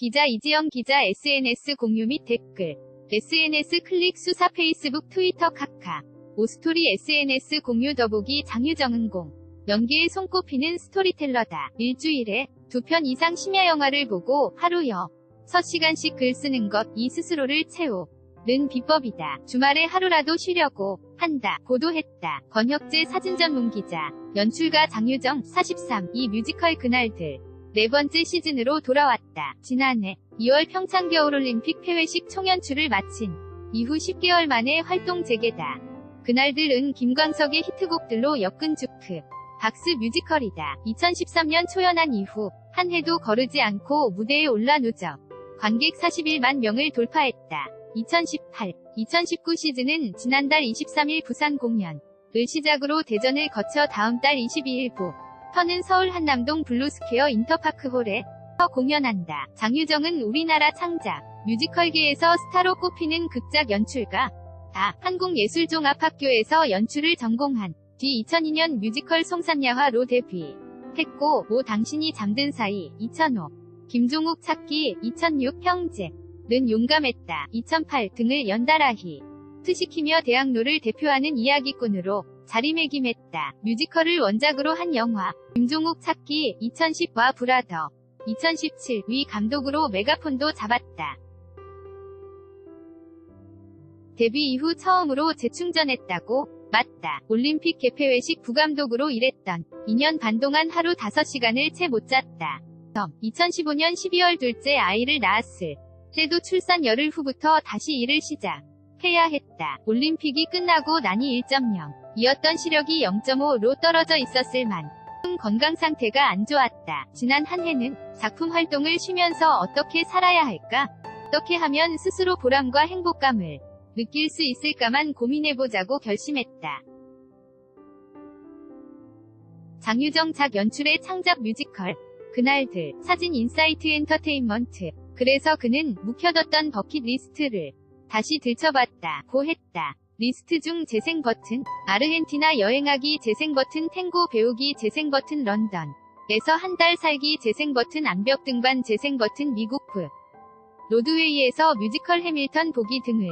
기자 이지영 기자 SNS 공유 및 댓글. SNS 클릭 수사 페이스북 트위터 카카. 오스토리 SNS 공유 더보기 장유정은 공. 연기에 손꼽히는 스토리텔러다. 일주일에 2편 이상 심야 영화를 보고 하루 6시간씩 글 쓰는 것, 이 스스로를 채우는 비법이다. 주말에 하루라도 쉬려고 한다. 고도했다. 권혁재 사진전문 기자. 연출가 장유정, 43. 이 뮤지컬 그날들. 네 번째 시즌으로 돌아왔다. 지난해 2월 평창 겨울올림픽 폐회식 총연출을 마친 이후 10개월 만에 활동 재개다. 그날들은 김광석의 히트곡들로 엮은 주크 박스 뮤지컬이다. 2013년 초연한 이후 한 해도 거르지 않고 무대에 올라 누적 관객 41만 명을 돌파했다. 2018-2019 시즌은 지난달 23일 부산 공연을 시작으로 대전을 거쳐 다음 달 22일 터는 서울 한남동 블루스퀘어 인터파크홀에 공연한다. 장유정은 우리나라 창작 뮤지컬계에서 스타로 꼽히는 극작 연출가. 한국예술종합학교에서 연출을 전공한 뒤 2002년 뮤지컬 송산야화로 데뷔했고 뭐 당신이 잠든 사이 2005 김종욱 찾기 2006 형제는 용감했다 2008 등을 연달아 히트시키며 대학로를 대표하는 이야기꾼으로 자리매김했다. 뮤지컬을 원작으로 한 영화 김종욱 찾기 2010와 브라더 2017 위 감독으로 메가폰도 잡았다. 데뷔 이후 처음으로 재충전했다고? 맞다. 올림픽 개폐회식 부감독으로 일했던 2년 반 동안 하루 5시간을 채 못 잤다. 2015년 12월 둘째 아이를 낳았을 때도 출산 열흘 후부터 다시 일을 시작해야 했다. 올림픽이 끝나고 나니 1.0 이었던 시력이 0.5로 떨어져 있었을 만큼 건강 상태가 안 좋았다. 지난 한 해는 작품 활동을 쉬면서 어떻게 살아야 할까? 어떻게 하면 스스로 보람과 행복감을 느낄 수 있을까만 고민해보자고 결심했다. 장유정 작 연출의 창작 뮤지컬 그날들. 사진 인사이트 엔터테인먼트. 그래서 그는 묵혀뒀던 버킷리스트를 다시 들춰봤다고 했다. 리스트 중 재생 버튼, 아르헨티나 여행하기 재생 버튼, 탱고 배우기 재생 버튼, 런던에서 한 달 살기 재생 버튼, 암벽 등반 재생 버튼, 미국 로드웨이에서 뮤지컬 해밀턴 보기 등을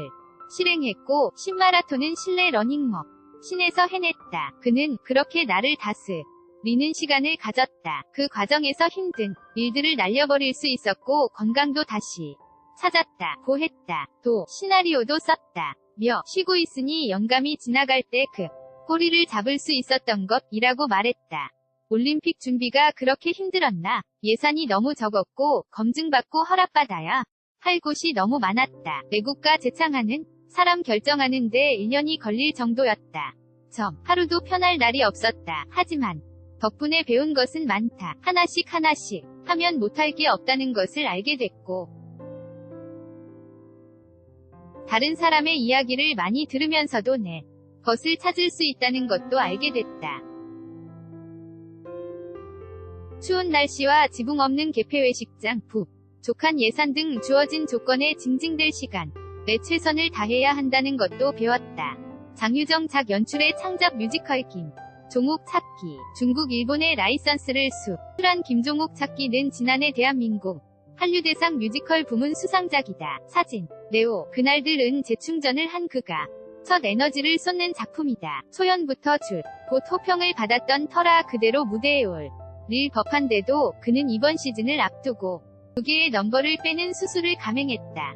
실행했고 10마라톤은 실내 러닝머신에서 해냈다. 그는 그렇게 나를 다스리는 시간을 가졌다. 그 과정에서 힘든 일들을 날려버릴 수 있었고 건강도 다시 찾았다고 했다. 또 시나리오도 썼다. 쉬고 있으니 영감이 지나갈 때 그 꼬리를 잡을 수 있었던 것이라고 말했다. 올림픽 준비가 그렇게 힘들었나? 예산이 너무 적었고 검증받고 허락받아야 할 곳이 너무 많았다. 외국과 재창하는 사람 결정하는데 1년이 걸릴 정도였다. 하루도 편할 날이 없었다. 하지만 덕분에 배운 것은 많다. 하나씩 하면 못할 게 없다는 것을 알게 됐고 다른 사람의 이야기를 많이 들으면서도 내 것을 찾을 수 있다는 것도 알게 됐다. 추운 날씨와 지붕 없는 개폐회식장, 부족한 예산 등 주어진 조건에 징징댈 시간, 내 최선을 다해야 한다는 것도 배웠다. 장유정 작 연출의 창작 뮤지컬 김종욱 찾기. 중국 일본의 라이선스를 수출한 김종욱 찾기는 지난해 대한민국 한류대상 뮤지컬 부문 수상작이다. 사진 네오. 그날들은 재충전을 한 그가 첫 에너지를 쏟는 작품이다. 초연부터 곧 호평을 받았던 터라 그대로 무대에 올 법한데도 그는 이번 시즌을 앞두고 2개의 넘버를 빼는 수술을 감행했다.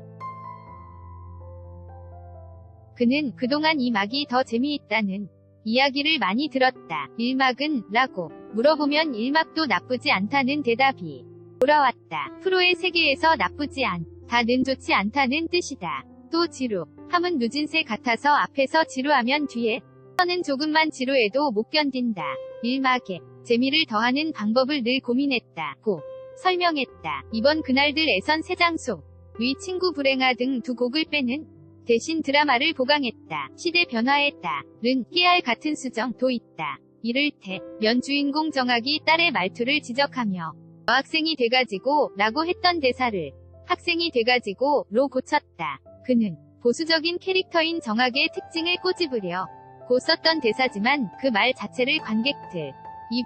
그는 그동안 이 막이 더 재미있다는 이야기를 많이 들었다. 1막은? 라고 물어보면 1막도 나쁘지 않다는 대답이 돌아왔다. 프로의 세계에서 나쁘지 않다는 좋지 않다는 뜻이다. 또 지루함은 누진세 같아서 앞에서 지루하면 뒤에 서는 조금만 지루해도 못 견딘다. 1막에 재미를 더하는 방법을 늘 고민했다고 설명했다. 이번 그날들에선 세장속, 위 친구 불행아 등 2곡을 빼는 대신 드라마를 보강했다. 시대 변화에 따른 깨알 같은 수정도 있다. 이를테면 주인공 정학이 딸의 말투를 지적하며 여학생이 돼가지고 라고 했던 대사를 학생이 돼가지고 로 고쳤다. 그는 보수적인 캐릭터인 정학의 특징을 꼬집으려 고 썼던 대사지만 그 말 자체를 관객들이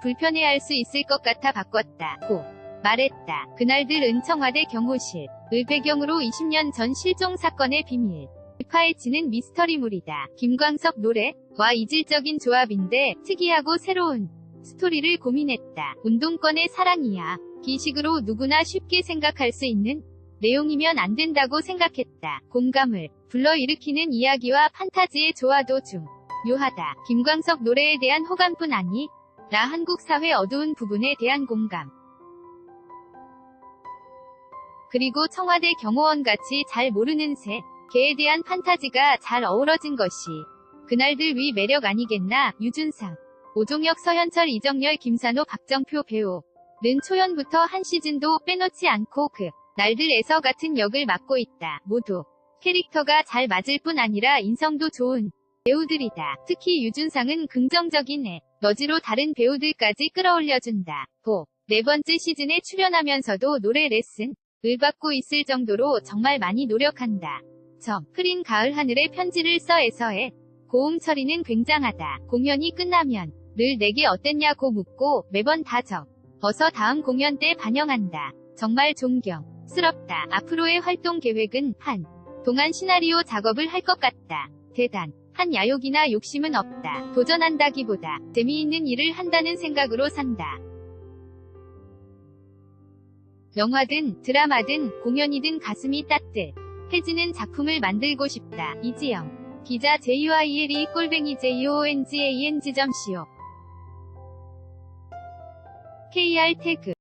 불편해할 수 있을 것 같아 바꿨다고 말했다. 그날들 은청와대 경호실. 을 배경으로 20년 전 실종 사건의 비밀. 파헤치는 미스터리물이다. 김광석 노래와 이질적인 조합인데 특이하고 새로운 스토리를 고민했다. 운동권의 사랑이야. 기식으로 누구나 쉽게 생각할 수 있는 내용이면 안 된다고 생각했다. 공감을 불러일으키는 이야기와 판타지의 조화도 중요하다. 김광석 노래에 대한 호감뿐 아니라 한국 사회 어두운 부분에 대한 공감. 그리고 청와대 경호원같이 잘 모르는 새 개에 대한 판타지가 잘 어우러진 것이 그날들 위 매력 아니겠나. 유준상, 오종혁, 서현철, 이정열, 김산호, 박정표 배우는 초연부터 한 시즌도 빼놓지 않고 그 날들에서 같은 역을 맡고 있다. 모두 캐릭터가 잘 맞을 뿐 아니라 인성도 좋은 배우들이다. 특히 유준상은 긍정적인 에너지로 다른 배우들까지 끌어올려준다. 네 번째 시즌에 출연하면서도 노래 레슨을 받고 있을 정도로 정말 많이 노력한다. 흐린 가을 하늘에 편지를 써에서의 고음 처리는 굉장하다. 공연이 끝나면 늘 내게 어땠냐고 묻고 매번 다 적어서 다음 공연 때 반영한다. 정말 존경스럽다. 앞으로의 활동 계획은 동안 시나리오 작업을 할 것 같다. 대단한 야욕이나 욕심은 없다. 도전한다기보다 재미있는 일을 한다는 생각으로 산다. 영화든 드라마든 공연이든 가슴이 따뜻해지는 작품을 만들고 싶다. 이지영 기자 JYLE_JOONGANG.co KR 태그